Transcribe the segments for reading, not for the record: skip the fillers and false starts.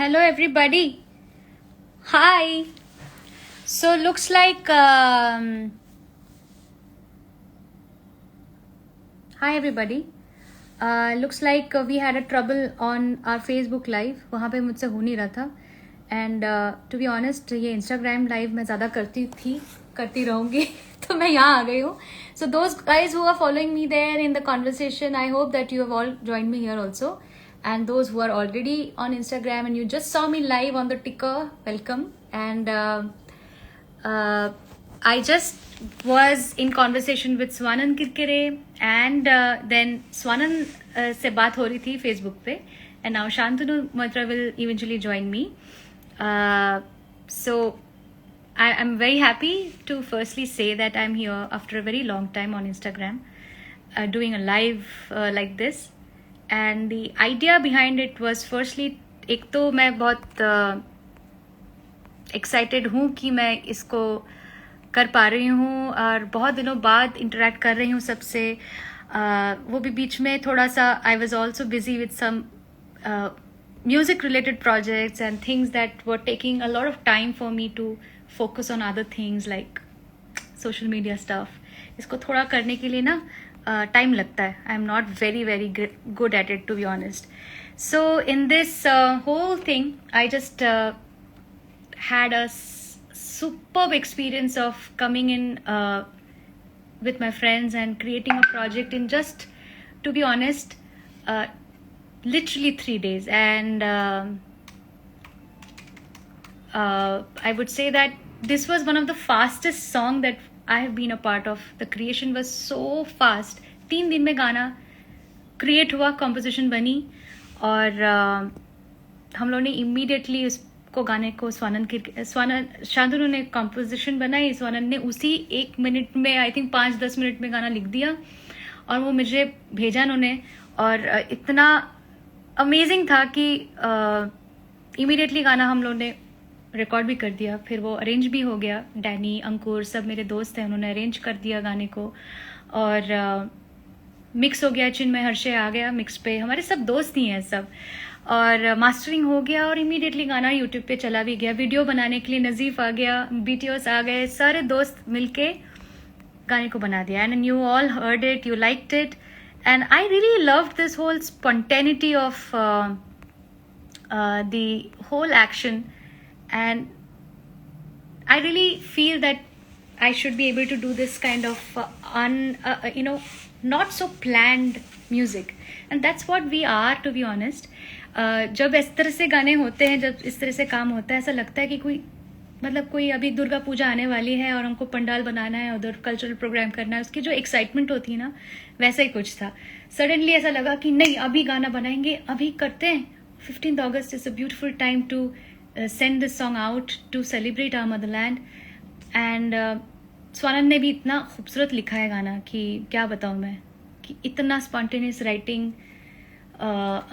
Hello everybody. Hi. So looks like hi everybody. Looks like we had a trouble on our Facebook live. वहाँ पे मुझसे हो नहीं रहा था. And to be honest, ये Instagram live मैं ज़्यादा करती रहूँगी. तो मैं यहाँ आ गई हूँ. So those guys who are following me there in the conversation, I hope that you have all joined me here also. And those who are already on Instagram and you just saw me live on the ticker, welcome. And I just was in conversation with Swanan Kirkire and then Swanan से बात हो रही थी Facebook पे, and now Shantanu Moitra will eventually join me. So I'm very happy to firstly say that I'm here after a very long time on Instagram, doing a live like this. And the idea behind it was firstly, एक तो मैं बहुत excited हूँ कि मैं इसको कर पा रही हूँ और बहुत दिनों बाद इंटरेक्ट कर रही हूँ सबसे. वो भी बीच में थोड़ा सा I was also busy with some music related projects and things that were taking a lot of time for me to focus on other things like social media stuff. इसको थोड़ा करने के लिए ना टाइम लगता है. I am not very good at it, to be honest. So in this whole thing I just had a superb experience of coming in with my friends and creating a project in just, to be honest, literally 3 days. And I would say that this was one of the fastest song that I have been a part of. The creation was so fast. 3 दिन में गाना create हुआ, composition बनी और हम लोगों ने immediately को गाने को शांतनु ने कंपोजिशन बनाई. स्वानन ने उसी 1 मिनट में, आई थिंक 5-10 मिनट में गाना लिख दिया और वो मुझे भेजा उन्होंने. और इतना अमेजिंग था कि इमीडिएटली गाना हम लोगों ने रिकॉर्ड भी कर दिया. फिर वो अरेंज भी हो गया. डैनी, अंकुर, सब मेरे दोस्त हैं, उन्होंने अरेंज कर दिया गाने को और मिक्स हो गया. चिन्मय हर्षे आ गया मिक्स पे, हमारे सब दोस्त ही हैं सब. और मास्टरिंग हो गया और इमीडिएटली गाना यूट्यूब पे चला भी गया. वीडियो बनाने के लिए नज़ीफ आ गया, बीटीओस आ गए, सारे दोस्त मिलके गाने को बना दिया. And you all heard it, you liked it, and I really loved this whole spontaneity of the whole action. And I really feel that I should be able to do this kind of not so planned music, and that's what we are, to be honest. जब इस तरह से गाने होते हैं, जब इस तरह से काम होता है, ऐसा लगता है कि कोई अभी दुर्गा पूजा आने वाली है और हमको पंडाल बनाना है, उधर कल्चरल प्रोग्राम करना है, उसकी जो एक्साइटमेंट होती है ना, वैसा ही कुछ था. सडनली ऐसा लगा कि नहीं, अभी गाना बनाएंगे, अभी करते हैं. 15th August is a beautiful time to send this song out to celebrate our motherland. And स्वानन ने भी इतना खूबसूरत लिखा है गाना कि क्या बताऊँ मैं, कि इतना स्पॉन्टेनियस राइटिंग,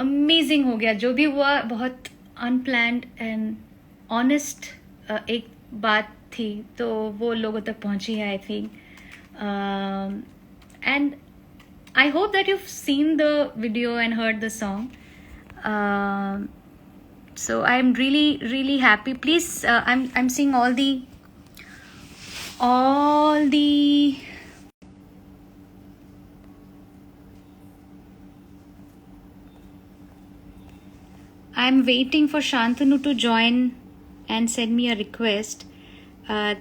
अमेजिंग हो गया. जो भी हुआ बहुत अनप्लैंड एंड ऑनेस्ट एक बात थी, तो वो लोगों तक पहुंची है, I think. And I hope that you seen the video and heard the song. So I'm really happy. Please, I'm seeing all the I'm waiting for Shantanu to join and send me a request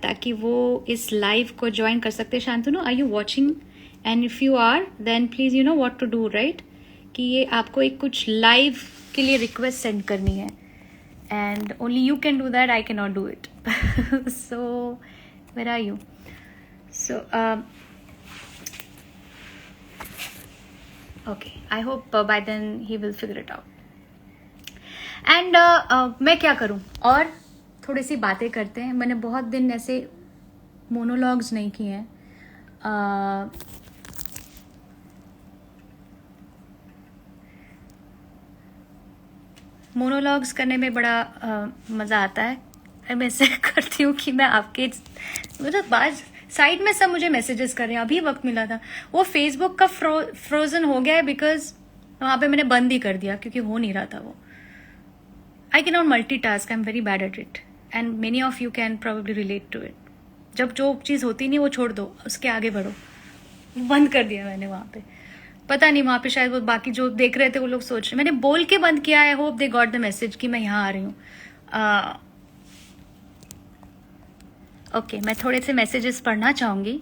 ताकि वो इस live को join कर सकते. Shantanu, are you watching? And if you are, then please you know what to do, right? कि ये आपको एक कुछ live के लिए request send करनी है. And only you can do that, I cannot do it. So where are you? So okay, I hope by then he will figure it out. And मैं क्या करूं, और थोड़ी सी बातें करते हैं. मैंने बहुत दिन ऐसे मोनोलॉग्स नहीं किए हैं. मोनोलॉग्स करने में बड़ा मज़ा आता है. मैं ऐसे करती हूँ कि मैं आपके मतलब बाज साइड में सब मुझे मैसेजेस कर रहे हैं. अभी वक्त मिला था, वो फेसबुक का फ्रोजन हो गया है बिकॉज वहाँ पे मैंने बंद ही कर दिया क्योंकि हो नहीं रहा था वो. I cannot multitask. I'm very bad at it, and many of you can probably relate to it. जब जो चीज़ होती नहीं वो छोड़ दो, उसके आगे बढ़ो. बंद कर दिया मैंने वहाँ पे. पता नहीं वहाँ पे शायद वो बाकी जो देख रहे थे वो लोग सोच रहे, मैंने बोल के बंद किया. I hope they got the message कि मैं यहाँ आ रही हूँ. ओके, मैं थोड़े से मैसेजेस पढ़ना चाहूँगी.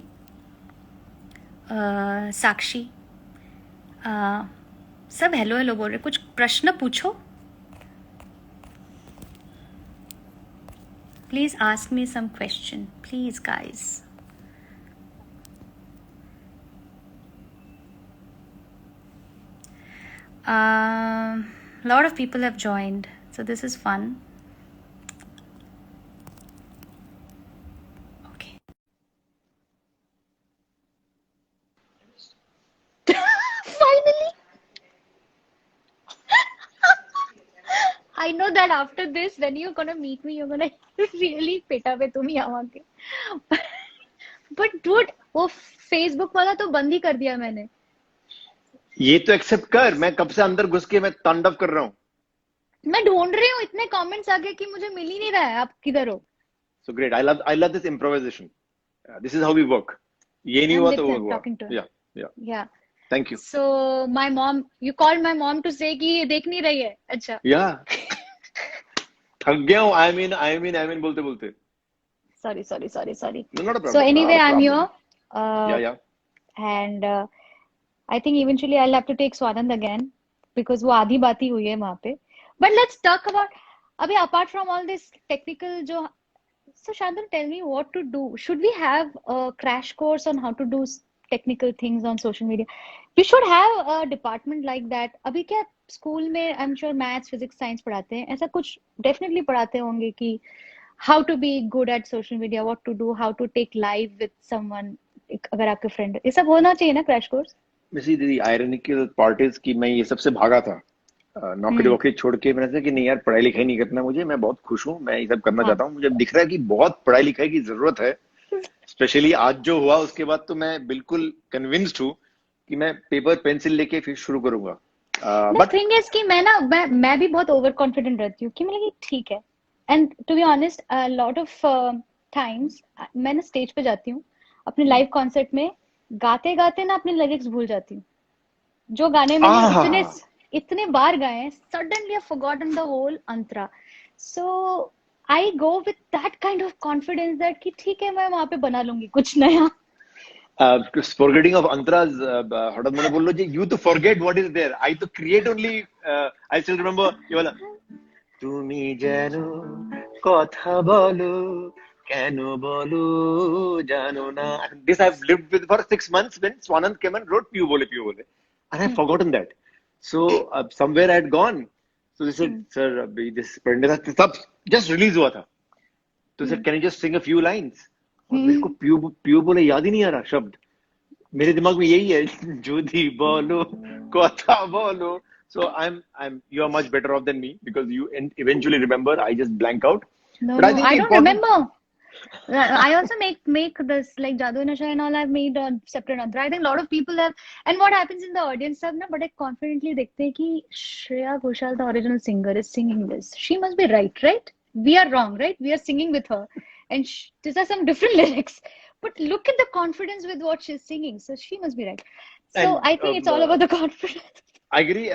साक्षी, सब हेलो हेलो बोल रहे. कुछ प्रश्न पूछो. Please ask me some question, please, guys. A lot of people have joined, so this is fun. Okay. Finally! I know that after this, when you're gonna meet me, you're gonna really पिटा पे तुम यहाँ के. But dude, वो Facebook वाला तो बंद ही कर दिया मैंने. ये तो एक्सेप्ट कर, मैं कब से अंदर घुस के मैं तांडव कर रहा हूँ. मैं ढूंढ रही हूँ, इतने कमेंट्स आ गए कि मुझे मिल ही नहीं रहा है. आप किधर हो? So great, I love this improvisation. This is how we work. ये नहीं हुआ तो वो हुआ. Yeah. Thank you. So my mom, you called my mom to say कि ये देख नहीं रही है. अच्छा. Yeah. थक गया हूँ. I mean बोलते बोलते. Sorry. No, not a problem. So anyway, I'm here. Yeah. And I think eventually I'll have to take Swanand again because वो आधी बात ही हुई है वहाँ पे. But let's talk about अभी apart from all this technical जो. So Shantanu, tell me what to do. Should we have a crash course on how to do technical things on social media? We should have a department like that. अभी क्या school में I'm sure maths, physics, science पढ़ाते हैं. ऐसा कुछ definitely पढ़ाते होंगे कि how to be good at social media, what to do, how to take live with someone. अगर आपके friend, ये सब होना चाहिए ना crash course? दीदी ironical part is कि मैं ये सबसे भागा था. नौकरी वोकरी छोड़ के मैंने सोचा कि नहीं यार, पढ़ाई लिखाई नहीं करना मुझे. मैं बहुत खुश हूँ, मैं ये सब करना चाहता हूँ. मुझे दिख रहा है कि बहुत पढ़ाई लिखाई की जरूरत है. स्पेशली आज जो हुआ उसके बाद तो मैं बिल्कुल कन्विंस्ड हूँ कि मैं पेपर पेंसिल लेके फिर शुरू करूंगा. बट थिंग इज कि मैं भी बहुत ओवर कॉन्फिडेंट रहती हूँ कि मैं ठीक है. And to be honest, lot of times मैं ना स्टेज पे जाती हूँ अपने लाइव कॉन्सर्ट में, गाते गाते ना अपने लिरिक्स भूल जाती हूँ. जो गाने मैंने इतने बार गाए हैं, suddenly I forgotten the whole अंतरा. So I go with that kind of confidence that कि ठीक है, मैं वहां पे बना लूंगी कुछ नया. forgetting of antras, হঠাৎ মনে পড়লো যে you to forget what is there. I to create only. I still remember ये वाला তুমি জানো কথা বলো কেন বলো জানো না. This I've lived with for 6 months when Swanand came and wrote पियो बोले and I've forgotten that. So somewhere I had gone. So they said, sir, this तब just release हुआ था. तो said, can you just sing a few lines? और मेरे को पियो बोले याद ही नहीं आ रहा शब्द. मेरे दिमाग में यही है जोधी बोलो कथा बोलो. So you are much better off than me because you eventually remember. I just blank out. No, I don't remember. I also make this like Jadoo Nasha and all. I've made a separate antra. I think a lot of people have. And what happens in the audience सब ना बड़े confidently देखते हैं कि Shreya Ghoshal, the original singer, is singing this. She must be right? We are wrong, right? We are singing with her. And these are some different lyrics, but look at the confidence with what she's singing. So she must be right. So and, I think it's all about the confidence. I agree.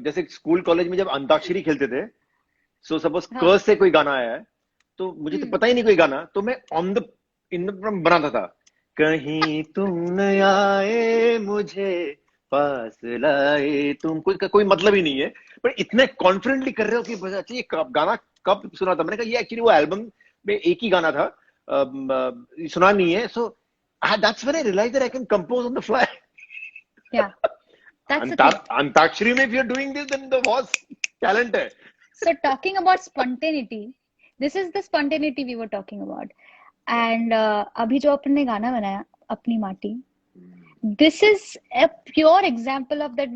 जैसे school college में जब अंताक्षरी खेलते थे, so suppose कर्स से कोई गाना आया है, तो मुझे तो पता ही नहीं कोई गाना, तो मैं ऑन द इन बनाता था. कहीं तुम न आए मुझे पास लाए तुम, कोई मतलब ही नहीं है, पर इतने कॉन्फिडेंटली कर रहे हो कि अच्छा ये गाना कब सुना था. मैंने कहा ये एक्चुअली वो एल्बम में एक ही गाना था, सुना नहीं है. सो that's when I realized that I can compose on the fly. Yeah, that's the thing. Antakshari में if you're doing this, then the was talent है. So talking about spontaneity, this is the spontaneity we were talking about. And अभी जो अपन ने गाना बनाया अपनी माटी, this is a pure example of that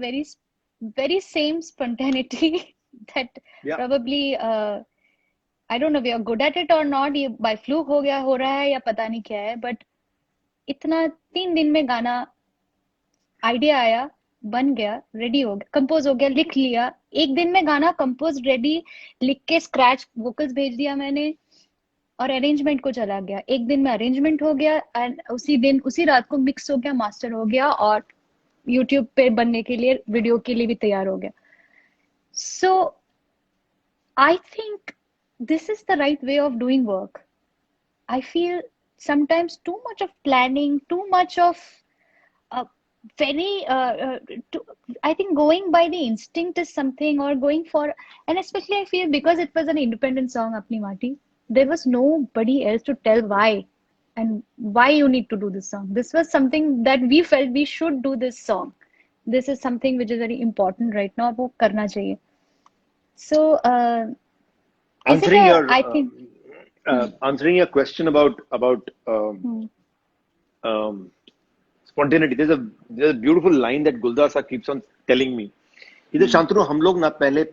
very same spontaneity that probably I don't know we are good at it or not. ये by fluke हो रहा है या पता नहीं क्या है, but इतना 3 दिन में गाना आइडिया आया, बन गया, रेडी हो गया, कंपोज हो गया, लिख लिया, एक दिन में गाना कंपोज रेडी, लिख के स्क्रैच वोकल्स भेज दिया मैंने, और अरेंजमेंट को चला गया, एक दिन में अरेंजमेंट हो गया, एंड उसी दिन उसी रात को मिक्स हो गया, मास्टर हो गया, और यूट्यूब पे बनने के लिए, वीडियो के लिए भी तैयार हो गया. So I think this is the right way of doing work. I feel sometimes too much of planning, too much of uh, very, to, I think going by the instinct is something, or going for, and especially I feel because it was an independent song, Apni Mati, there was nobody else to tell why and why you need to do this song. This was something that we felt we should do this song. This is something which is very important right now. वो करना चाहिए. So, Answering इसलिए your I think. answering your question about Hmm. spontaneity. There's a beautiful line that Guldar Sir keeps on telling me. इधर शांतनु हम लोग ना पहले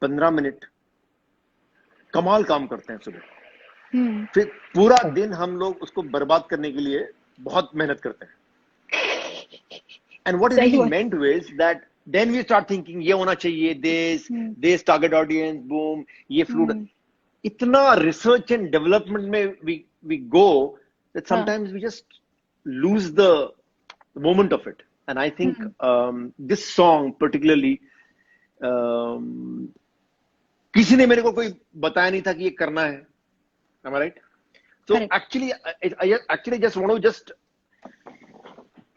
15 minute कमाल काम करते हैं सुबह, Hmm. फिर पूरा दिन हम लोग उसको बर्बाद करने के लिए बहुत मेहनत करते हैं. And what is सही really बात. meant to is that then we start thinking ये होना चाहिए, this target audience, boom, ये flute. Hmm. इतना research and development में we go that हाँ. sometimes we just lose the moment of it. And I think this song particularly, किसी ने मेरे को कोई बताया नहीं था कि ये करना है. Am I right? So Correct. I actually just want to just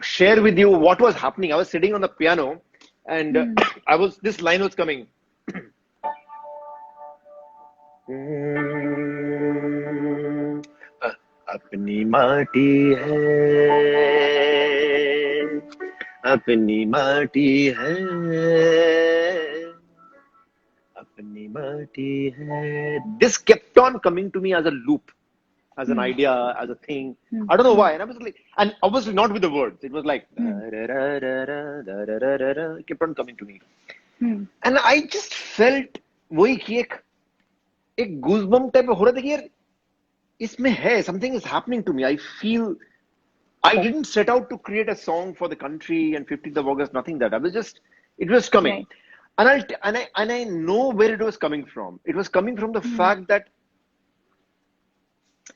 share with you what was happening. I was sitting on the piano and this line was coming. अपनी माटी है, अपनी माटी है, अपनी माटी है. This kept on coming to me as a loop, as an idea, as a thing. I don't know why. And I was like, and obviously not with the words. It was like, it kept on coming to me. And I just felt वही कि एक goosebump type हो रहा था कि यार इसमें है, something is happening to me. I feel I didn't set out to create a song for the country and 15th of August, nothing that. I was just, it was coming. Right. And I know where it was coming from. It was coming from the fact that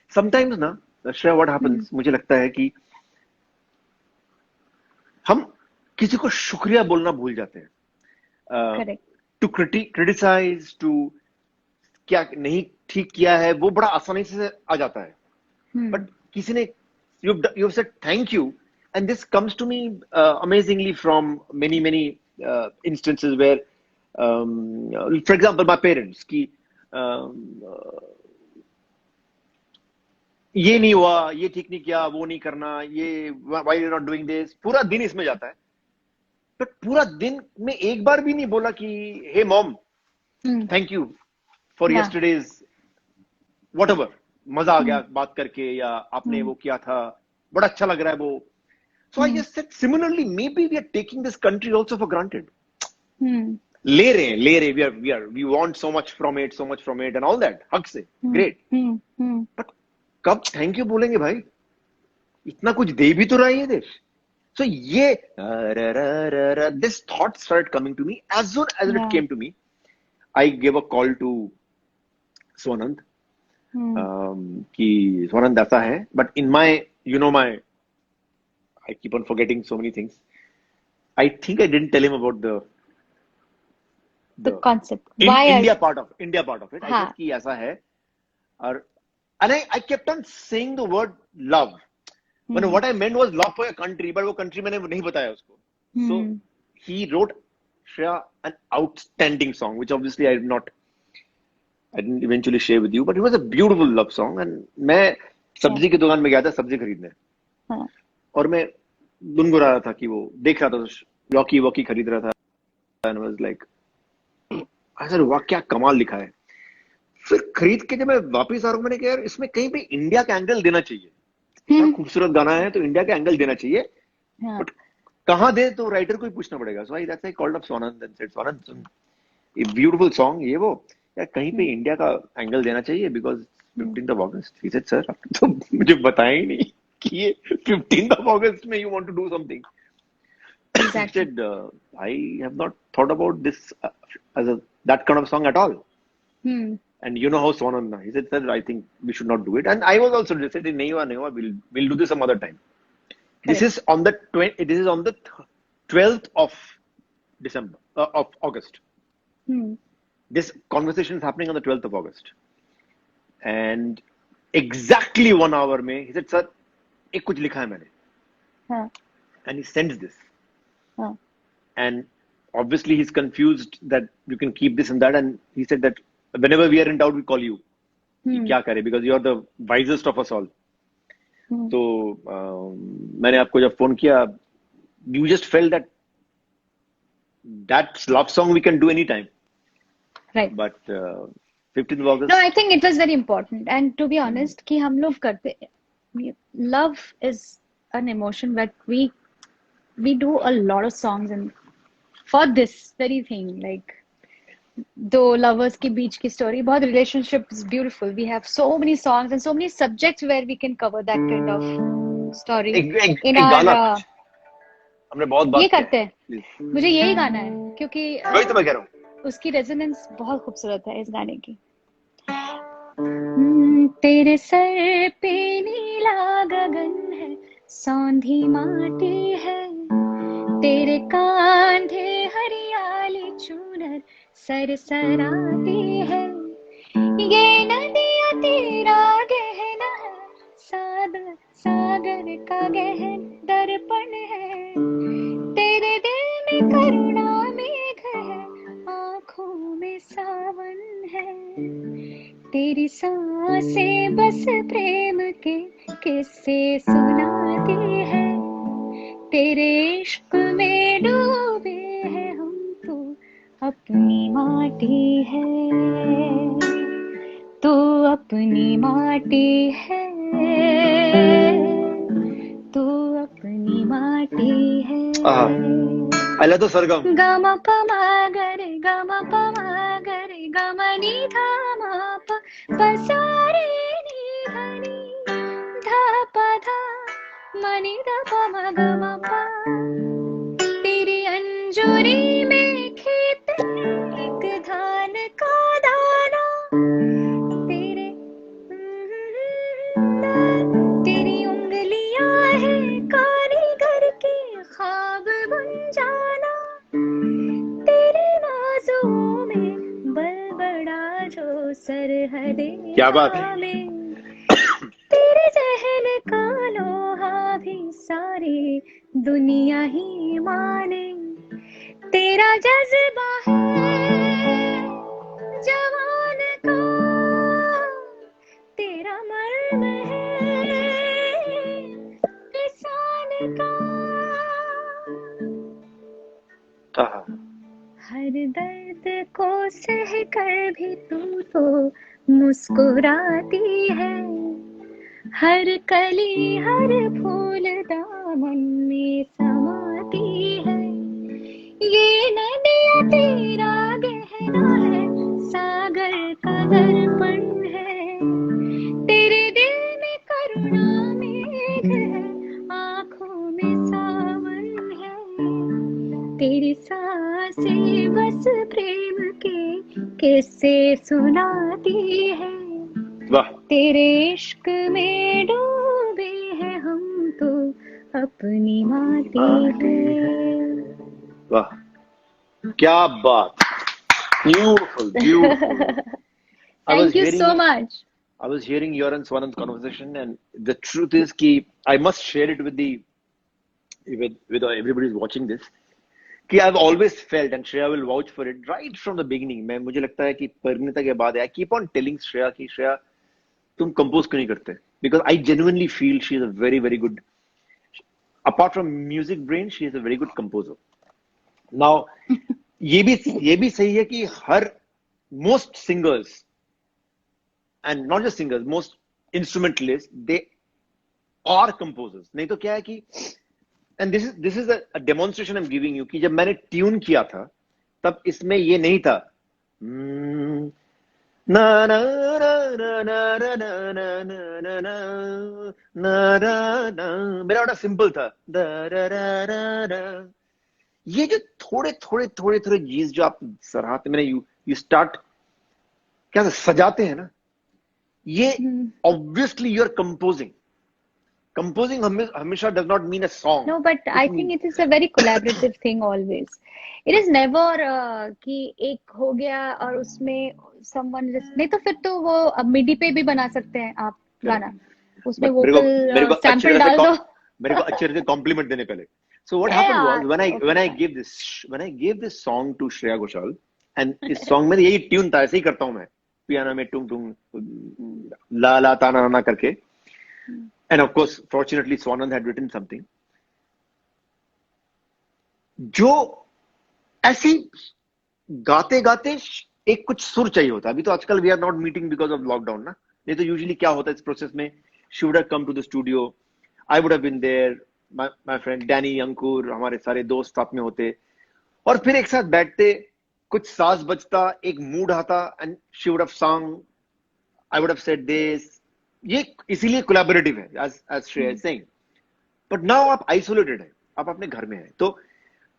sometimes ना, Shreya, what happens, मुझे लगता है कि हम किसी को शुक्रिया बोलना भूल जाते हैं. Correct. To criticize, to क्या नहीं ठीक किया है, वो बड़ा आसानी से आ जाता है. But किसी ने, you've said thank you, and this comes to me amazingly from many instances where, for example, my parents कि ये नहीं हुआ, ये ठीक नहीं किया, वो नहीं करना, ये why you're not doing this, पूरा दिन इसमें जाता है. But पूरा दिन में एक बार भी नहीं बोला कि hey mom, thank you for yesterday's whatever, मजा आ गया बात करके, या आपने वो किया था, बड़ा अच्छा लग रहा है वो. So I just said similarly, maybe we are taking this country also for granted. ले रहे, we want so much from it and all that, हक से, great. But कब thank you बोलेंगे भाई? इतना कुछ दे भी तो रहा है ये देश. So ये this thought started coming to me. As soon as it came to me, I gave a call to Swanand. कि Swanand ऐसा है, but in my, I keep on forgetting so many things. I think I didn't tell him about the concept. India part of it. I said कि ऐसा है, and I kept on saying the word love. But what I meant was love for your country, but वो country मैंने नहीं बताया उसको. So he wrote, Shreya, an outstanding song, which obviously I didn't eventually share with you, but it was a beautiful love song. And मैं सब्जी की दुकान में गया था सब्जी खरीदने, और मैं गुनगुना रहा था कि वो देख रहा था, लौकी खरीद रहा था, and was like, I said, वाह क्या कमाल लिखा है. फिर खरीद के जब मैं वापस आ रहा हूँ, मैंने कहा यार इसमें कहीं पे इंडिया का एंगल देना चाहिए. खूबसूरत गाना है तो इंडिया का एंगल देना चाहिए, बट कहाँ दे तो राइटर को ही पूछना पड़ेगा. सो that's why I called up Swanand and said, Swanand, a beautiful song, ये वो यार कहीं पे इंडिया का एंगल देना चाहिए, because 15th of August. He said, sir, तो मुझे बताया ही नहीं कि ये 15th of August में you want to do something. He Exactly. said, I have not thought about this as that kind of song at all. Hmm. And you know how Swanand, he said, sir, I think we should not do it. And I was also said, nahi hua, we'll do this some other time. This Correct. is on the 12th of December, of August. Hmm. This conversation is happening on the 12th of August. And exactly 1 hour mein, he said, sir, ek kuch likha hai maine. Huh. And he sends this. Huh. And obviously he's confused that you can keep this and that. And he said that whenever we are in doubt, we call you. कि क्या करें, because you are the wisest of us all. तो मैंने आपको जब phone किया, you just felt that that love song we can do anytime. Right. But 15th of August. No, I think it was very important. And to be honest, कि हम लोग करते, love is an emotion that we do a lot of songs and for this very thing, like दो lovers के बीच की story, बहुत relationship is beautiful. We have so many songs and so many subjects where we can cover that kind of story in एक our गाना हमने बहुत बात ये किया करते हैं. Please. मुझे यही गाना है क्योंकि वही तो मैं कह रहा हूँ. उसकी रेजोनेंस बहुत खूबसूरत है इस गाने की. तेरे सर पे नीला गगन है, सौंधी माटी है, तेरे कांधे हरियाली चूनर सरसराती है, ये नदियाँ तेरा गहना है, सागर का गहन दर्पण है, तेरे दिल में करुणा मेघ है, आँखों में सावन है, तेरी सांसें बस प्रेम के किस्से सुनाती है, तेरे इश्क में डूबे हैं हम, तू अपनी माटी है, तू अपनी माटी है, तू अपनी माटी है. पहले तो सरगम गमा पमा गरे गमा पमा गरे गमा नी धा मा प सा रे नी धनी धा प धा मनी धा प म गमा पा. तेरी अंजुरी में खेत एक धान का दाना, तेरी उंगलियां है कारीगर के ख्वाब बुन जाना, तेरे बाजुओं में बलबड़ा जो सरहदे क्या बात है. तेरे जहन का लोहा भी सारी दुनिया ही माने, तेरा जज्बा है जवान का, तेरा मर्म है किसान का, हर दर्द को सह कर भी तू तो मुस्कुराती है, हर कली हर फूल दामन में समाती है, ये नदियाँ तेरा गहना है, सागर का दर्पण है, तेरे दिल में करुणा मेघ है, आँखों में सावन है, तेरी सांसें बस प्रेम के किस्से सुनाती है, तेरे इश्क में डूबे हैं हम, तो अपनी माटी है. वाह, क्या बात. Beautiful, beautiful. Thank you so much. I was hearing your and Swanand's conversation, and the truth is कि I must share it with everybody who's watching this. कि I've always felt, and Shreya will vouch for it, right from the beginning. मुझे लगता है कि परिणीता के बाद, I keep on telling Shreya कि Shreya तुम compose क्यों नहीं करते? Because I genuinely feel she is a very, very good, apart from music brain, she is a very good composer. Now, ये भी सही है कि हर most singers, and not just singers, most instrumentalists, they are composers. नहीं तो क्या है कि, and this is a demonstration I'm giving you कि जब मैंने ट्यून किया था तब इसमें ये नहीं था ना ना ना ना ना ना ना ना ना ना ना ना ना, मेरा बड़ा सिंपल था दा रा रा रा रा ये जो थोड़े थोड़े थोड़े थोड़े चीज जो आप सराहते, मैंने यू स्टार्ट क्या सजाते हैं ना, ये obviously you are composing. Composing हमेशा does not mean a song. No, but I think it is a very collaborative thing always. It is never कि एक हो गया और उसमें someone नहीं, तो फिर तो वो मिडी पे भी बना सकते हैं आप गाना, उसमें वोकल सैंपल डाल दो. मेरे को अच्छे से कॉम्प्लीमेंट देने पहले. So what happened was when I gave this song to Shreya Ghoshal, and इस song में यही ट्यून था, ऐसे ही करता हूँ मैं पियानो में टुंग टुंग ला ला ता ना ना करके. And of course, fortunately, Swanand had written something. जो ऐसी गाते गाते एक कुछ सुर चाहिए होता है. अभी तो आजकल we are not meeting because of lockdown ना. नहीं तो usually क्या होता है इस प्रोसेस में, she would have come to the studio, I would have been there, my friend Danny, अंकुर, हमारे सारे दोस्त साथ में होते और फिर एक साथ बैठते, कुछ साज बजता, एक मूड आता, and she would have sung, I would have said this. ये इसीलिए कोलैबोरेटिव है, as Shreya is saying. But now आप आइसोलेटेड है, आप अपने घर में है. तो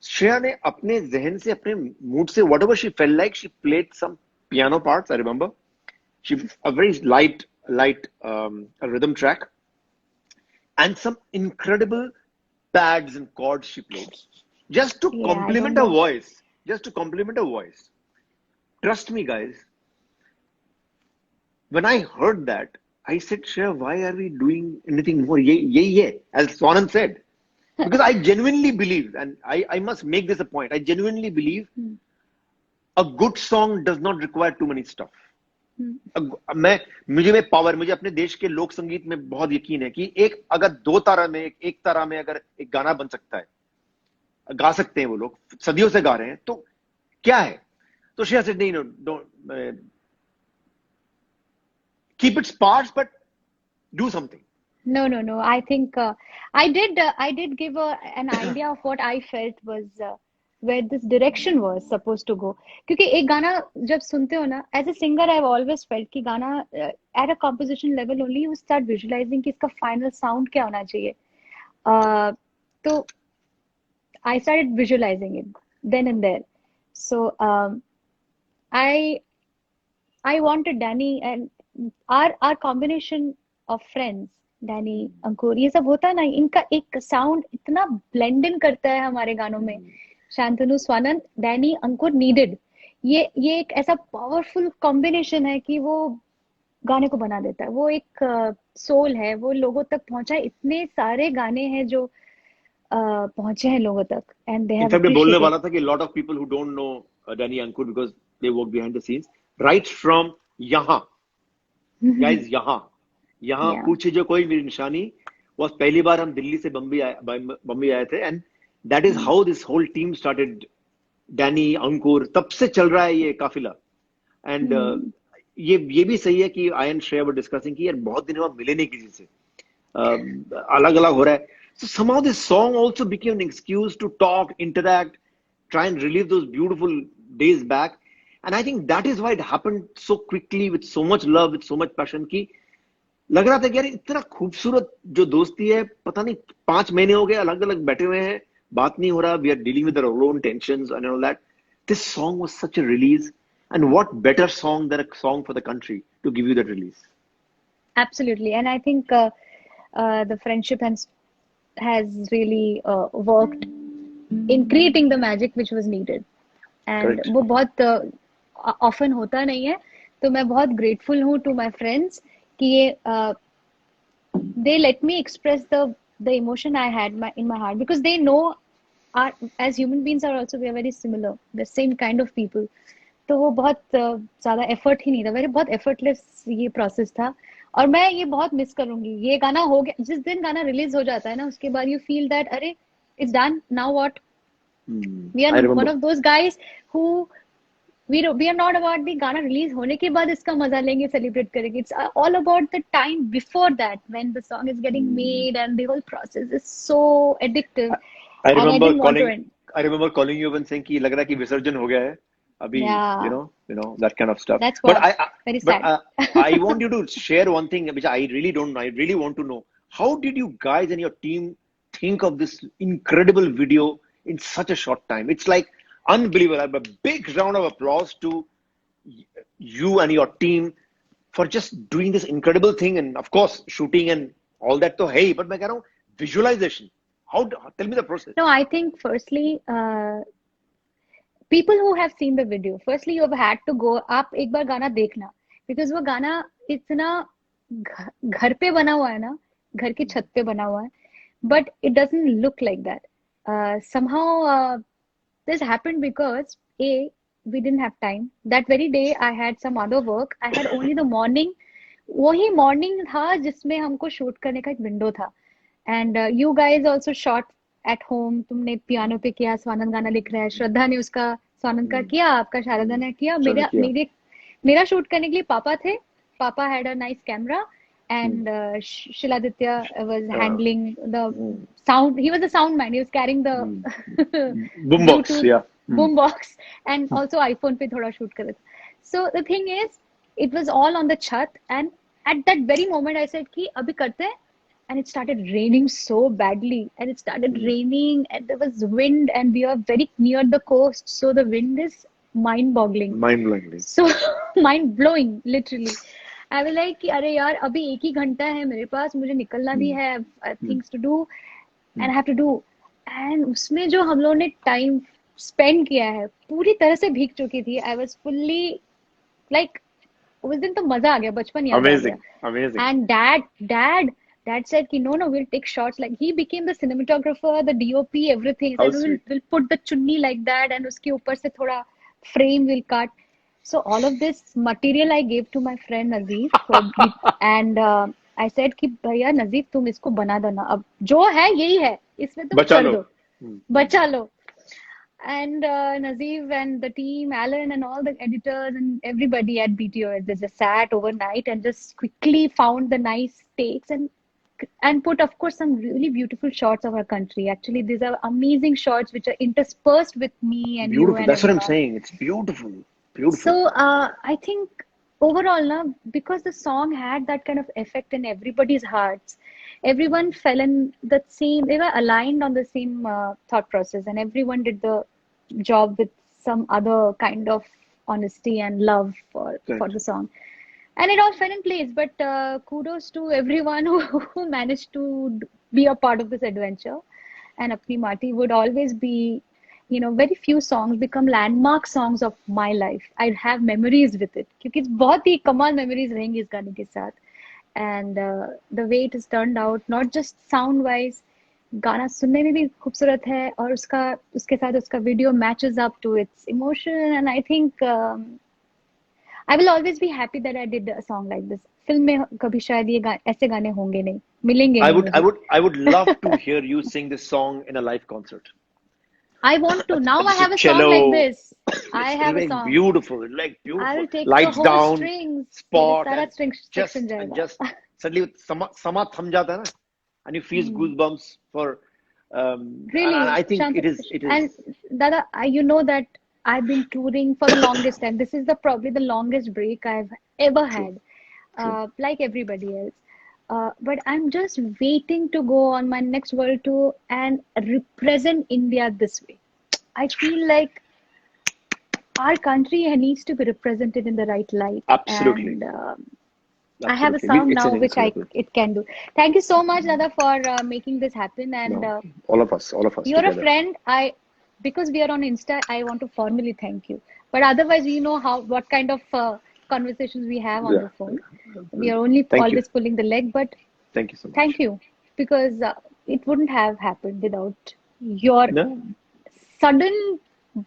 श्रेया ने अपने जहन से, अपने मूड से, whatever she felt like, she played some piano parts. I remember she a very light rhythm track and some incredible pads and chords she played just to complement her voice. Trust me guys, when I heard that, I said, Shreya, why are we doing anything more? Yeah, as Swanand said. Because I genuinely believe, and I must make this a point, I genuinely believe a good song does not require too many stuff. मुझे power, मुझे अपने देश के लोक संगीत में बहुत यकीन है कि अगर दो तारा में, एक तारा में अगर एक गाना बन सकता है, गा सकते हैं वो लोग, सदियों से गा रहे हैं, तो क्या है? तो श्रेया said, नहीं, don't keep its parts, but do something. No. I think I did give an idea of what I felt was where this direction was supposed to go. क्योंकि एक गाना जब सुनते हो ना, as a singer I've always felt कि गाना at a composition level only you start visualizing कि इसका final sound क्या होना चाहिए. तो I started visualizing it then and there. So I wanted Danny and our combination of friends, Danny, अंकुर, ये सब होता है ना, इनका एक साउंड इतना ब्लेंड इन करता है हमारे गानों में. शांतनु, स्वानंद, डैनी, अंकुर नीडेड, ये एक ऐसा पावरफुल कॉम्बिनेशन है कि वो गाने को बना देता है. वो एक सोल है, वो लोगों तक पहुंचा है. इतने सारे गाने हैं जो पहुंचे हैं लोगों तक, एंड दे हैव मैं बोलने वाला था कि lot of people who don't know Danny, Ankur, because they work behind the scenes, right from यहाँ गाइस, यहाँ पूछे जो कोई मेरी निशानी was पहली बार हम दिल्ली से बम्बई आए थे, and that is how this whole team started. Danny, Ankur, तब से चल रहा है ये काफिला. एंड ये भी सही है कि आई एंड श्रेया वर डिस्कसिंग कि यार बहुत दिनों बाद मिले नहीं किसी से, अलग अलग हो रहा है. So somehow this song also became an excuse to talk, interact, try and relive those beautiful days back. And I think that is why it happened so quickly, with so much love, with so much passion, कि लग रहा था कि यार इतना खूबसूरत जो दोस्ती है, पता नहीं 5 महीने हो गए अलग अलग बैठे हुए हैं, बात नहीं हो रहा, we are dealing with our own tensions and all that. This song was such a release, and what better song than a song for the country to give you that release. Absolutely, and I think the friendship has really worked in creating the magic which was needed. And वो बहुत often होता नहीं है, तो मैं बहुत grateful हूँ to my friends कि ये they let me express the emotion I had in my heart, because they know as human beings are also, we are very similar, the same kind of people. तो वो बहुत ज़्यादा effort ही नहीं था, बहुत effortless ये process था. और मैं ये बहुत मिस करूंगी. ये गाना हो गया, जिस दिन गाना रिलीज हो जाता है ना, उसके बाद you feel that अरे it's done, now what? We are one of those guys who we are not about the गाना रिलीज होने के बाद इसका मजा लेंगे, सेलिब्रेट करेंगे. It's all about the time before that, when the song is getting made and the whole process is so addictive. I remember calling you and saying कि लग रहा है कि विसर्जन हो गया है अभी, you know that kind of stuff. That's what. Very sad. I want you to share one thing which I really don't know. I really want to know, how did you guys and your team think of this incredible video in such a short time. It's like unbelievable. A big round of applause to you and your team for just doing this incredible thing, and of course shooting and all that. तो है ही, but मैं कह रहा हूँ visualization. Tell me the process. No, I think firstly, people who have seen the video, firstly you have had to go, आप एक बार गाना देखना, because वो गाना इतना घर पे बना हुआ है ना, घर की छत पे बना हुआ है, but it doesn't look like that. Somehow this happened because we didn't have time. That very day I had some other work. I had only the morning. वही morning था जिसमें हमको shoot करने का एक window था. And you guys also shot at home. तुमने piano पे किया, स्वानंद गाना लिख रहा है, श्रद्धा ने उसका स्वानंद का किया, आपका शारदा ने किया, मेरा शूट करने के लिए पापा थे. Papa had a nice camera, and Shiladitya was handling the sound. He was the sound man. He was carrying the boombox, yeah. Boombox, and also iPhone पे थोड़ा shoot कर रहे थे. So the thing is, it was all on the chat, and at that very moment I said कि अभी करते हैं, and it started raining so badly, and it started raining, and there was wind, and we are very near the coast, so the wind is mind-boggling. So mind-blowing, literally. I was like कि अरे यार अभी एक ही घंटा है मेरे पास, मुझे निकलना भी है, I have things to do, and I have to do. And उसमें जो हम लोगों ने time spend किया है, पूरी तरह से भीग चुकी थी. I was fully like, उस दिन तो मजा आ गया, बचपन याद आ गया. Amazing. And dad said कि no, we'll take shots. Like he became the cinematographer, the DOP, everything. And we'll put the chunni like that, and उसके ऊपर से थोड़ा frame will cut. So all of this material I gave to my friend Nazif, and I said कि भैया नजीफ तुम इसको बना देना, अब जो है यही है, इसमें तुम कर दो, बचा लो. And Nazif and the team, Alan and all the editors and everybody at BTO, they just sat overnight and just quickly found the nice takes and put, of course, some really beautiful shots of our country. Actually, these are amazing shots which are interspersed with me and beautiful. You. And that's everyone. What I'm saying. It's beautiful. So I think overall, because the song had that kind of effect in everybody's hearts, everyone fell in that same, they were aligned on the same thought process, and everyone did the job with some other kind of honesty and love for the song. And it all fell in place. But kudos to everyone who managed to be a part of this adventure. And Apni Mati would always be, very few songs become landmark songs of my life. I'd have memories with it. क्योंकि बहुत ही कमाल memories रहेंगी इस गाने के साथ. And the way it has turned out, not just sound wise, गाना सुनने में भी खूबसूरत है, और उसके साथ उसका video matches up to its emotion. And I think I will always be happy that I did a song like this. Film में कभी शायद ये ऐसे गाने होंगे नहीं, मिलेंगे नहीं. I would love to hear you sing this song in a live concert. I want to. Now I have a song like this. I have a song. Beautiful. I will take lights the whole down, strings. spot, just suddenly sama tham jata hai na, and you feel goosebumps for. Really, I think it is. And Dada, you know that I've been touring for the longest time. This is probably the longest break I've ever had, like everybody else. But I'm just waiting to go on my next world tour and represent India this way. I feel like our country needs to be represented in the right light. Absolutely. And I have a song now which it can do. Thank you so much, Dada, for making this happen. And all of us. You're together. A friend. Because we are on Insta, I want to formally thank you. But otherwise, we know what kind of conversations we have on the phone. We are only always pulling the leg, but thank you so much. Thank you, because it wouldn't have happened without your sudden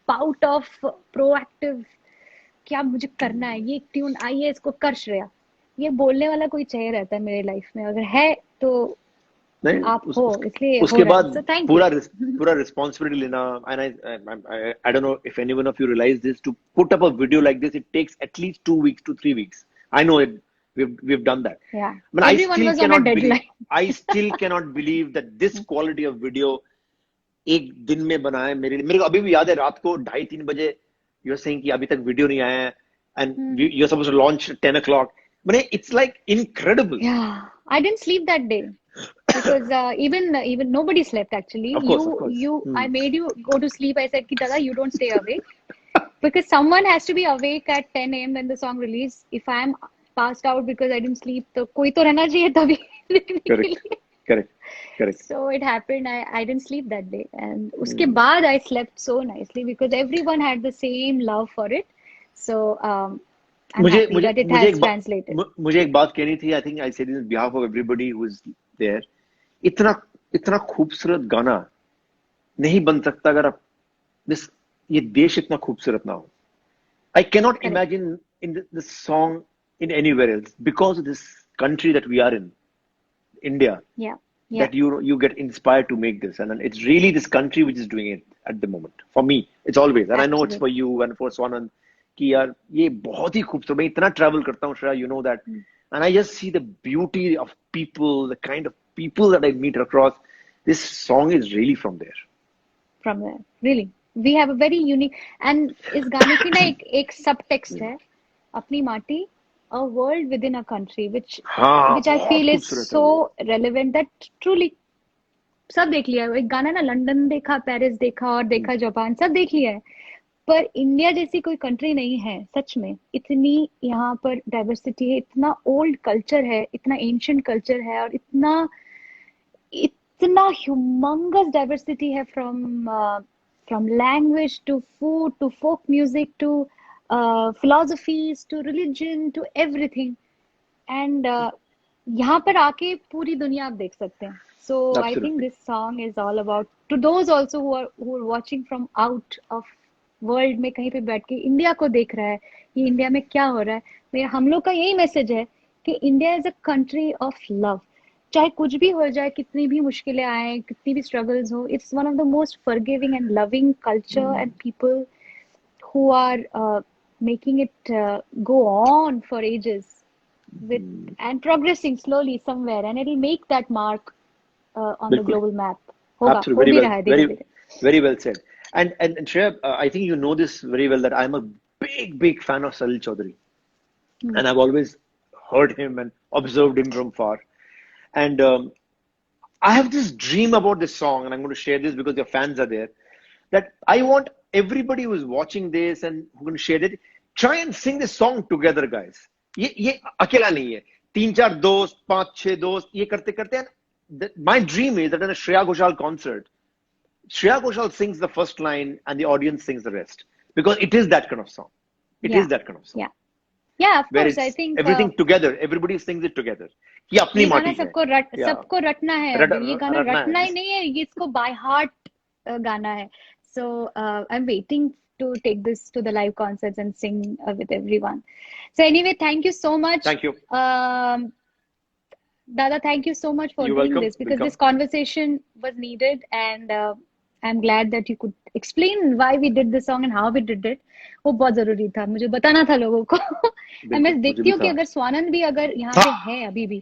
bout of proactive क्या मुझे करना है, ये tune आई है, इसको कर श्रेया. ये बोलने वाला कोई चाहिए रहता है मेरे लाइफ में, अगर है तो आप हो, इसलिए उसके बाद पूरा responsibility लेना. And I don't know if anyone of you realize this, to put up a video like this, it takes at least 2 weeks to 3 weeks. I know it. We've done that. Yeah. But everyone was on a deadline. I still cannot believe that this quality of video एक दिन में बना है. मेरे को अभी भी याद है, रात को 2:30-3 बजे you're saying कि अभी तक video नहीं आया है, and you're supposed to launch at 10 o'clock. But it's like incredible. Yeah, I didn't sleep that day. because even nobody slept actually. Of course, of course. I made you go to sleep. I said, "Ki Dada, you don't stay awake because someone has to be awake at 10 a.m. when the song release. If I'm passed out because I didn't sleep, तो कोई तो रहना चाहिए तभी देखने के Correct, लिए." correct, correct. So it happened. I didn't sleep that day, and उसके बाद I slept so nicely because everyone had the same love for it. So I'm मुझे happy मुझे that it मुझे has एक translated. मुझे एक बात कहनी थी. I think I said in behalf of everybody who is there. इतना इतना खूबसूरत गाना नहीं बन सकता अगर आप दिस ये देश इतना खूबसूरत ना हो. I cannot Correct. imagine in this song in anywhere else because of this country that we are in, India, Yeah. Yeah. that you get inspired to make this, and it's really this country which is doing it at the moment. For me, it's always, and I know it's for Absolutely. you and for Swanand. कि यार ये बहुत ही खूबसूरत. मैं इतना travel करता हूँ, Shreya, you know that, and I just see the beauty of people, the kind of people that I meet across. This song is really from there. From there, really, we have a very unique. And इस गाने की ना एक सब text है, अपनी माटी, a world within a country, हाँ, which I बहुत feel is खूबसूरत है so वो. relevant that truly सब देख लिया है. एक गाना ना, लंदन देखा, पेरिस देखा और देखा जापान, सब देख लिया है. पर इंडिया जैसी कोई कंट्री नहीं है सच में. इतनी यहाँ पर डाइवर्सिटी है, इतना ओल्ड कल्चर है, इतना एंशियंट कल्चर है, और इतना ह्यूमंगस डाइवर्सिटी है, from language to food to folk music to philosophies to religion to everything. And यहाँ पर आके पूरी दुनिया आप देख सकते हैं. So I think Absolutely. this song is all about to those also who are watching from out of world में, कहीं पे बैठ के इंडिया को देख रहा है, ये इंडिया में क्या हो रहा है. मेरा हम लोग का यही मैसेज है कि India is a country of love. चाहे कुछ भी हो जाए, कितनी भी मुश्किलें आए, कितनी भी स्ट्रगल्स हो, it's one of the most forgiving and loving culture and people who are making it go on for ages with and progressing slowly somewhere, and it'll make that mark on the बिल्कुल. global map. होगा, Absolutely, हो very भी well, रहा है धीरे धीरे. very well said. And Shreya, I think you know this very well that I'm a big fan of Salil Chaudhary, and I've always heard him and observed him from far. And I have this dream about this song, and I'm going to share this because your fans are there. That I want everybody who is watching this and who can share it, try and sing this song together, guys. ये अकेला नहीं है. 3-4 दोस्त, 5-6 दोस्त ये करते करते हैं. My dream is that in a Shreya Ghoshal concert, Shreya Ghoshal sings the first line and the audience sings the rest, because it is that kind of song. It Yeah. is that kind of song. Yeah. Yeah, of Where course. I it's think everything together, everybody sings it together. ये अपनी ये गाना माटी है. Yeah. सबको रटना है. रट अभी ये गाना रटना रटना है. ही नहीं है, ये इसको बाय हार्ट गाना है. So I'm waiting to take this to the live concerts and sing with everyone. So anyway, thank you so much. Thank you. Dada, thank you so much for You're doing welcome. this, because Welcome. this conversation was needed, and I'm glad that you could explain why we did this song and how we did it. वो बहुत जरूरी था, मुझे बताना था लोगों को. मैं बिल्कुल, देखती मुझे भी हूँ कि था. अगर स्वानंद भी अगर यहाँ पे है अभी भी,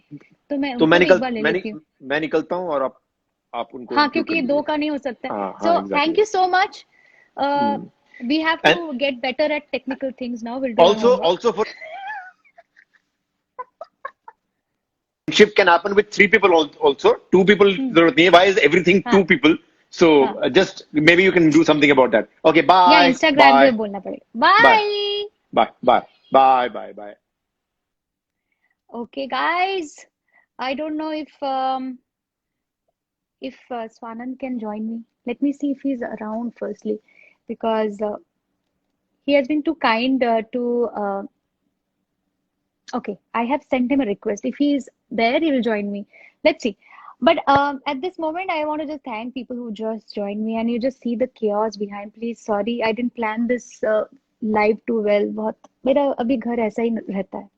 तो मैं तो उनको भी एक बार ले लेती हूँ. मैं निकलता हूँ और आप उनको हाँ, include क्योंकि कर ये दो दीजिए. का नहीं हो सकता. हाँ So हाँ thank exactly. you so much. We have And to get better at technical things now. We'll do our homework. also for friendship can happen with 3 people also. 2 people जरूरत नहीं है. Why is everything हाँ 2 people? So हाँ. just maybe you can do something about that. Okay, या bye Instagram पे bye बोलना पड़ेगा. bye Bye. bye. Okay, guys. I don't know if Swanand can join me. Let me see if he's around firstly, because he has been too kind to. Okay, I have sent him a request. If he is there, he will join me. Let's see. But at this moment, I want to just thank people who just joined me, and you just see the chaos behind. Please, sorry, I didn't plan this live too well. बहुत मेरा अभी घर ऐसा ही रहता है,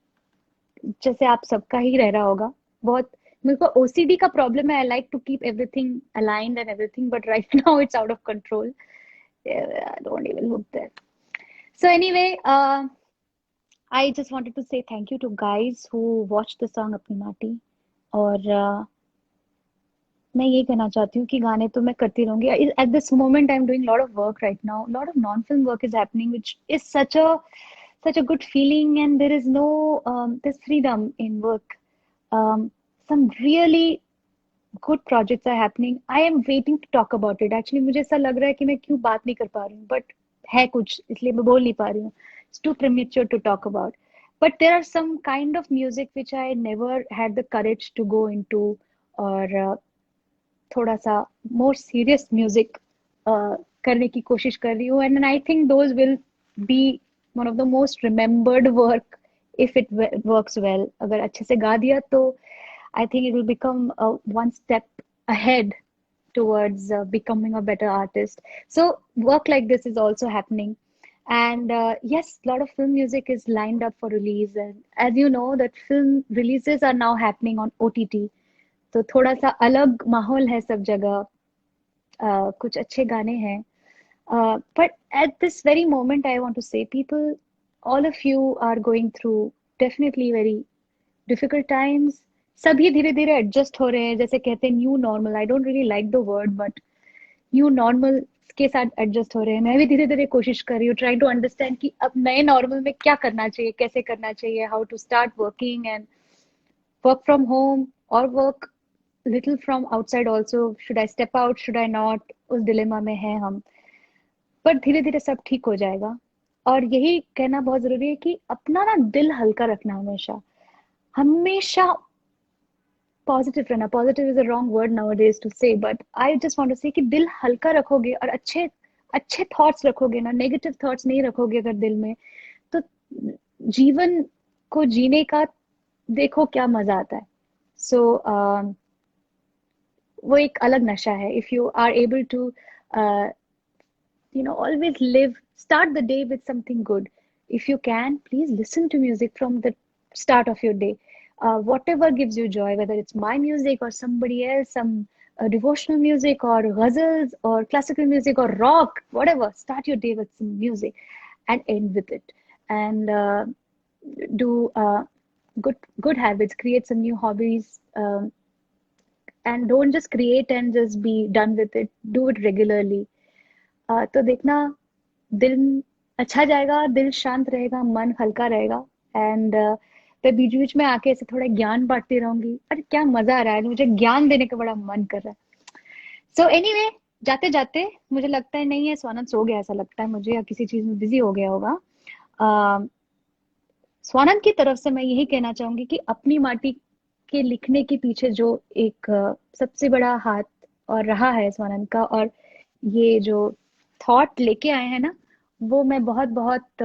जैसे आप सबका ही रह रहा होगा. बहुत मेरे को OCD का प्रॉब्लम है. I like to keep everything aligned and everything, but right now it's out of control. I don't even look there. So anyway, I just wanted to say thank you to guys who watched the song अपनी माटी. और मैं ये कहना चाहती हूँ कि गाने तो मैं करती रहूंगी. At this moment, I'm doing a lot of work right now. A lot of non-film work is happening, which is such a good feeling, and there is no there's freedom in work. Some really good projects are happening. I am waiting to talk about it. Actually मुझे ऐसा लग रहा है कि मैं क्यों बात नहीं कर पा रही हूँ, but है कुछ इसलिए मैं बोल नहीं पा रही हूँ. It's too premature to talk about. But there are some kind of music which I never had the courage to go into, और थोड़ा सा more serious music करने की कोशिश कर रही हूँ. And I think those will be one of the most remembered work if it works well. अगर अच्छे से गा दिया तो I think it will become one step ahead towards becoming a better artist. So work like this is also happening. And yes, a lot of film music is lined up for release. And as you know, that film releases are now happening on OTT. तो थोड़ा सा अलग माहौल है सब जगह. कुछ अच्छे गाने हैं. But at this very moment, I want to say, people, all of you are going through definitely very difficult times. सभी धीरे धीरे एडजस्ट हो रहे हैं, जैसे कहते हैं new normal. I don't really like the word, but new normal के साथ एडजस्ट हो रहे हैं. मैं भी धीरे धीरे कोशिश कर रही हूँ, ट्राइंग टू अंडरस्टैंड कि अब नए नॉर्मल में क्या करना चाहिए, कैसे करना चाहिए, how to start working and work from home और work little from outside also. Should I step out, should I not, उस डिलेमा में है हम. पर धीरे धीरे सब ठीक हो जाएगा. और यही कहना बहुत जरूरी है कि अपना ना दिल हल्का रखना, हमेशा हमेशा पॉजिटिव रहना. Positive is a wrong word nowadays to say, but I just want to say कि दिल हल्का रखोगे और अच्छे अच्छे थॉट्स रखोगे ना, नेगेटिव थॉट्स नहीं रखोगे अगर दिल में, तो जीवन को जीने का देखो क्या मजा आता है. सो वो एक अलग नशा है. If you are able to always live, start the day with something good. If you can, please listen to music from the start of your day. Whatever gives you joy, whether it's my music or somebody else, some devotional music or ghazals or classical music or rock, whatever, start your day with some music and end with it. And do good habits, create some new hobbies, and don't just create and just be done with it. Do it regularly. तो देखना, दिल अच्छा जाएगा, दिल शांत रहेगा, मन हल्का रहेगा. एंड मैं बीच बीच में आके ऐसे थोड़ा ज्ञान बांटती रहूंगी. अरे क्या मजा आ रहा है, मुझे ज्ञान देने का बड़ा मन कर रहा है. सो एनीवे, जाते जाते मुझे लगता है, नहीं है स्वानंद सो गया ऐसा लगता है मुझे, या किसी चीज में बिजी हो गया होगा. स्वानंद की तरफ से मैं यही कहना चाहूंगी कि अपनी माटी के लिखने के पीछे जो एक सबसे बड़ा हाथ और रहा है स्वानंद का, और ये जो थॉट लेके आए हैं ना, वो मैं बहुत बहुत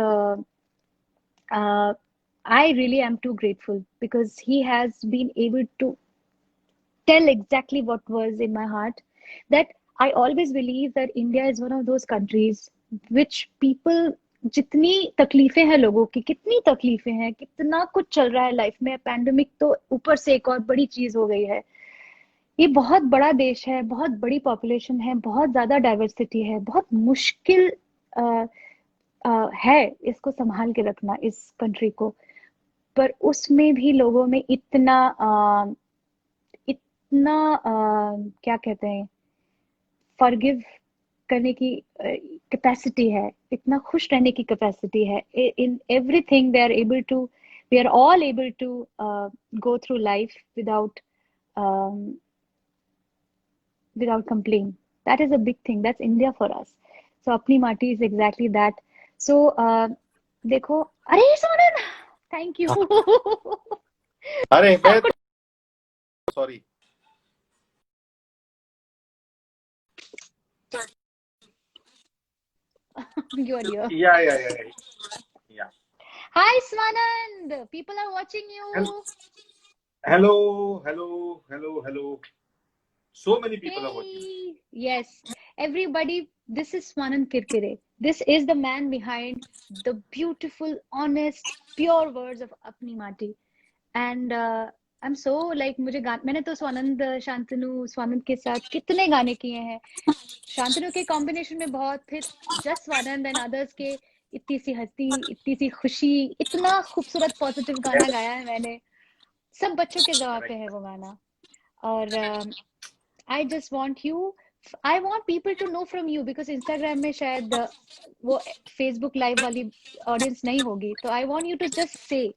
I really am too grateful, because he has been able to tell exactly what was in my heart. That I always believe that India is one of those countries which people, जितनी तकलीफें हैं लोगों की, कितनी तकलीफें हैं, कितना कुछ चल रहा है लाइफ में, पैंडेमिक तो ऊपर से एक और बड़ी चीज हो गई है. ये बहुत बड़ा देश है, बहुत बड़ी पॉपुलेशन है, बहुत ज्यादा डाइवर्सिटी है, बहुत मुश्किल है इसको संभाल के रखना, इस कंट्री को. पर उसमें भी लोगों में इतना इतना क्या कहते हैं, फॉरगिव करने की कैपेसिटी है, इतना खुश रहने की कैपेसिटी है. In everything they are able to, we are all able to go through life without without complaint. That is a big thing. That's India for us. So apni mati is exactly that. So देखो, अरे सोनन, thank you. अरे मैं sorry. You're here. Yeah. Hi Swanand, people are watching you. Hello. So many people are watching. Yes, everybody, this is Swanand Kirkire. This is the man behind the beautiful, honest, pure words of Apni Mati. And I'm so like, मैंने तो स्वानंद शांतनु स्वानंद के साथ कितने गाने किए हैं. शांतनु के combination में बहुत, फिर जस्ट स्वानंद एंड अदर्स के इतनी सी हंसी, इतनी सी खुशी, इतना खूबसूरत पॉजिटिव गाना गाया है मैंने. सब बच्चों के जवाब पे है वो गाना. और I just want you, I want people to know from you, because Instagram में शायद वो Facebook लाइव वाली ऑडियंस नहीं होगी. तो I want you to just say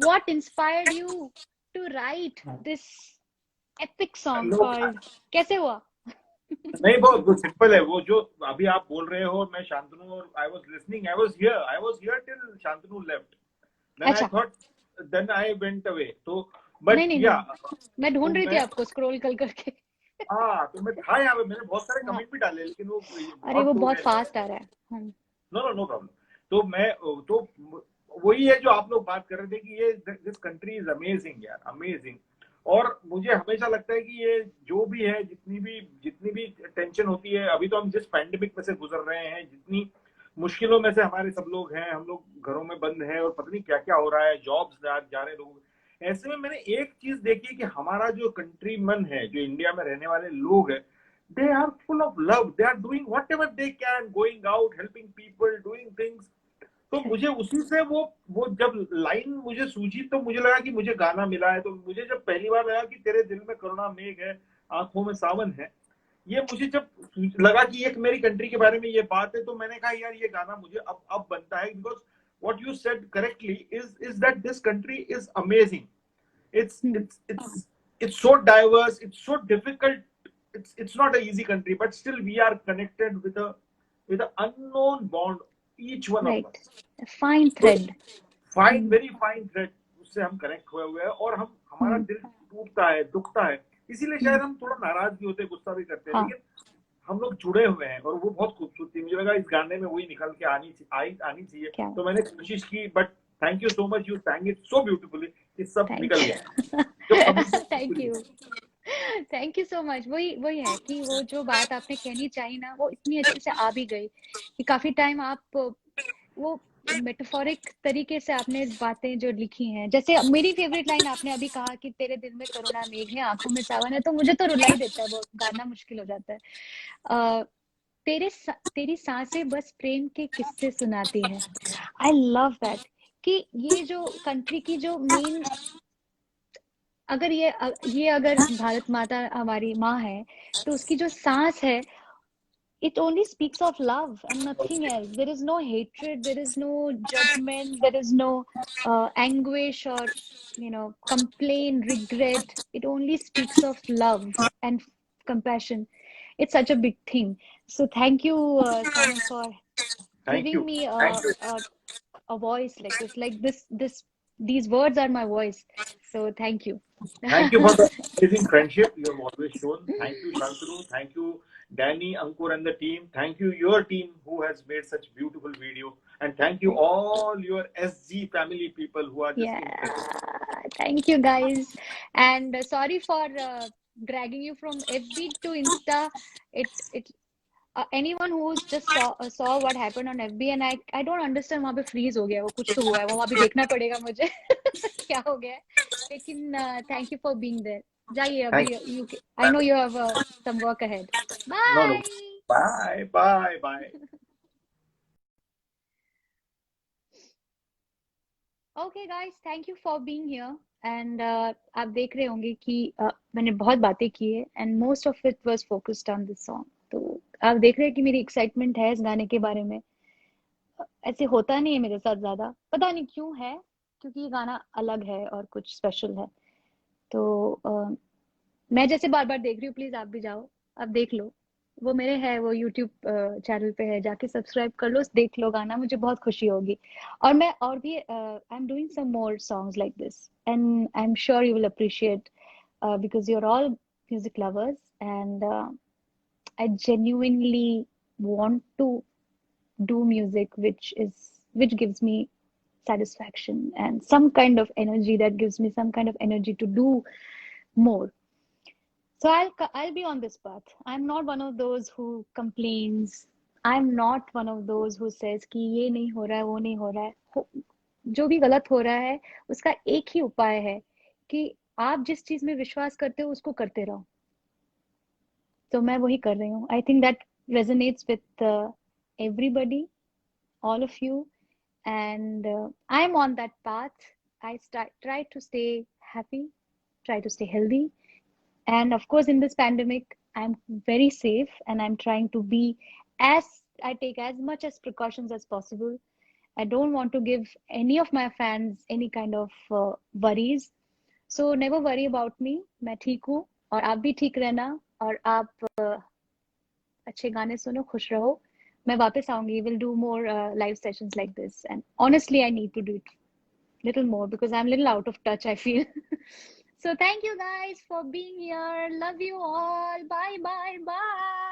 what inspired you to write this epic song लोग called कैसे हुआ? नहीं, बहुत सिंपल है वो जो अभी आप बोल रहे हो। मैं शांतनु और I was listening, I was here till Shantanu left, then I अच्छा, thought, then I went away. तो नहीं बट नहीं या, नहीं, मैं तो ढूंढ रही थी मैं, आपको स्क्रॉल कर करके। हाँ, तो मैं था यहाँ पे, मैंने बहुत सारे हाँ, कमेंट भी डाले, लेकिन वो अरे बहुत वो लोग बहुत हैं। फास्ट आ रहा है। No no no problem. तो मैं, तो वही है जो आप लोग बात कर रहे थे कि ये दिस कंट्री इज अमेजिंग यार, अमेजिंग। और मुझे हमेशा लगता है कि ये जो भी है, जितनी भी टेंशन होती है, अभी तो हम जिस पैंडेमिक में से गुजर रहे हैं, जितनी मुश्किलों में से हमारे सब लोग हैं, हम लोग घरों में बंद हैं और पता नहीं क्या क्या हो रहा है, जॉब्स जा रहे हैं लोग। ऐसे में मैंने एक चीज देखी कि हमारा जो कंट्रीमन है, जो इंडिया में रहने वाले लोग हैं, they are full of love, they are doing whatever they can, going out, helping people, doing things। तो मुझे उसी से वो जब लाइन मुझे सूझी, तो मुझे लगा कि मुझे गाना मिला है। तो मुझे जब पहली बार लगा कि तेरे दिल में करुणा मेघ है, आंखों में सावन है, ये मुझे जब लगा कि एक मेरी कंट्री के बारे में ये बात है, तो मैंने कहा यार ये गाना मुझे अब बनता है। Because what you said correctly is that this country is amazing। it's hmm, it's it's it's so diverse, it's so difficult, it's not an easy country, but still we are connected with a unknown bond, each one of right, us। Fine तो thread. Fine, very fine thread, उससे हम connect हुए हैं, और हम हमारा दिल टूटता है, दुखता है, इसीलिए शायद हम थोड़ा नाराज भी होते हैं, गुस्सा भी करते हैं, हाँ, लेकिन हम लोग जुड़े हुए हैं, और वो बहुत खूबसूरती है। मुझे लगा इस गाने में वही निकल के आनी चाहिए, क्या, तो मैंने कोशिश की। But thank you so much, you sang it so beautifully कि सब थैंक निकल गया जो यू। कमिटमेंट थैंक पूरी यू, हुई। Thank you so much. वही वही है कि वो जो बात आपने कहनी चाहिए ना, वो इतनी अच्छे से आ भी गई कि काफी टाइम आप वो मेटाफोरिक तरीके से आपने बातें जो लिखी हैं, जैसे मेरी फेवरेट लाइन आपने अभी कहा कि तेरे दिल में करुणा मेघ है, आंखों में सावन है, तो मुझे तो रुला ही देता है, वो गाना मुश्किल हो जाता है। तेरी सांसें बस प्रेम के किस्से सुनाती है। आई लव दैट कि ये जो कंट्री की जो मेन, अगर ये अगर भारत माता हमारी माँ है, तो उसकी जो सांस है, it only speaks of love and nothing else. There is no hatred, there is no judgment, there is no anguish or complain, regret. It only speaks of love and compassion. It's such a big thing. So thank you, Simon, for thank giving you, me thank you, a voice like this. Like this these words are my voice. So thank you. Thank you for the amazing friendship you have always shown. Thank you Shantanu, thank you Danny, Ankur and the team, thank you your team who has made such beautiful video, and thank you all your SG family people who are just Yeah, incredible। thank you guys. And sorry for dragging you from FB to Insta. It anyone who's just saw what happened on FB, and I don't understand, वहाँ पे freeze हो गया है, वो कुछ तो हुआ है, वो वहाँ पे देखना पड़ेगा मुझे क्या हो गया है। लेकिन thank you for being there. जाइए अभी, Thank you I know you have some work ahead. No, no. Bye. Bye, bye, bye। Okay guys, thank you for being here. And आप देख रहे होंगे कि मैंने बहुत बातें की है, and most of it was focused on this song. तो आप देख रहे हैं कि मेरी एक्साइटमेंट है इस गाने के बारे में। ऐसे होता नहीं है मेरे साथ ज्यादा, पता नहीं क्यों है, क्योंकि ये गाना अलग है और कुछ स्पेशल है। तो मैं जैसे बार बार देख रही हूँ, प्लीज आप भी जाओ, आप देख लो। वो मेरे है, वो यूट्यूब चैनल पे है, जाके सब्सक्राइब कर लो, देख लो गाना, मुझे बहुत खुशी होगी। और मैं और भी I am doing some more songs like this, and I am sure you will appreciate, because you are all music lovers, and I genuinely want to do music which gives me satisfaction and some kind of energy, that gives me some kind of energy to do more. So I'll be on this path. I'm not one of those who complains. I'm not one of those who says कि ये नहीं हो रहा है, वो नहीं हो रहा है। जो भी गलत हो रहा है, उसका एक ही उपाय है कि आप जिस चीज में विश्वास करते हो उसको करते रहो। तो मैं वही कर रही हूँ। I think that resonates with everybody, all of you, and I'm on that path. Try to stay happy, try to stay healthy. And of course, in this pandemic, I'm very safe, and I'm trying to be as I take as much as precautions as possible. I don't want to give any of my fans any kind of worries. So never worry about me. मैं ठीक हूँ, और आप भी ठीक रहना, और आप अच्छे गाने सुनो, खुश रहो। मैं वापस आऊंगी, will do more live sessions like this, and honestly I need to do it little more because I'm little out of touch, I feel. So thank you guys for being here. Love you all. Bye bye bye.